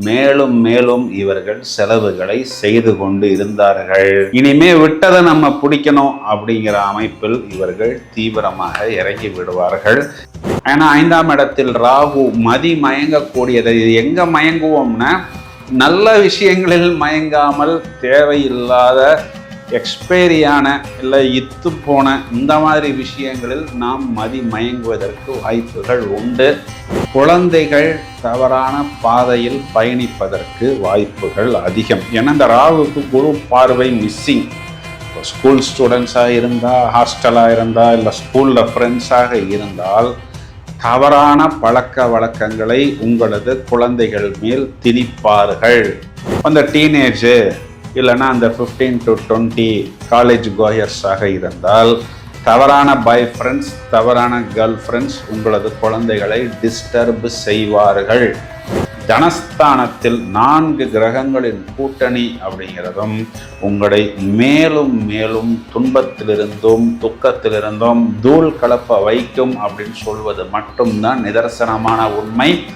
மேலும் மேலும் இவர்கள் செலவுகளை செய்து கொண்டு இருந்தார்கள். இனிமே விட்டதை நம்ம பிடிக்கணும் அப்படிங்கிற அமைப்பில் இவர்கள் தீவிரமாக இறங்கி விடுவார்கள். ஏன்னா 5ஆம் இடத்தில் ராகு மதி மயங்கக்கூடியது. இது எங்க மயங்குவோம்னா, நல்ல விஷயங்களில் மயங்காமல் தேவையில்லாத எக்ஸ்பைரியான இல்லை இத்து போன இந்த மாதிரி விஷயங்களில் நாம் மதி மயங்குவதற்கு வாய்ப்புகள் உண்டு. குழந்தைகள் தவறான பாதையில் பயணிப்பதற்கு வாய்ப்புகள் அதிகம். ஏன்னா இந்த ராகுக்கு குரு பார்வை மிஸ்ஸிங். ஸ்கூல் ஸ்டூடெண்ட்ஸாக இருந்தால், ஹாஸ்டலாக இருந்தால், இல்லை ஸ்கூலில் ஃப்ரெண்ட்ஸாக இருந்தால் தவறான பழக்க வழக்கங்களை உங்களது குழந்தைகள் மேல் திணிப்பார்கள். அந்த டீனேஜு இல்லைன்னா அந்த 15 to 20 காலேஜ் கோயர்ஸாக இருந்தால் தவறான பாய் ஃப்ரெண்ட்ஸ், தவறான கேர்ள் ஃப்ரெண்ட்ஸ் உங்களது குழந்தைகளை டிஸ்டர்ப் செய்வார்கள். தனஸ்தானத்தில் 4 கிரகங்களின் கூட்டணி அப்படிங்கிறதும் உங்களை மேலும் மேலும் துன்பத்திலிருந்தும் துக்கத்திலிருந்தும் தூள் கலப்ப வைக்கும் அப்படின்னு சொல்வது மட்டும்தான் நிதர்சனமான உண்மை.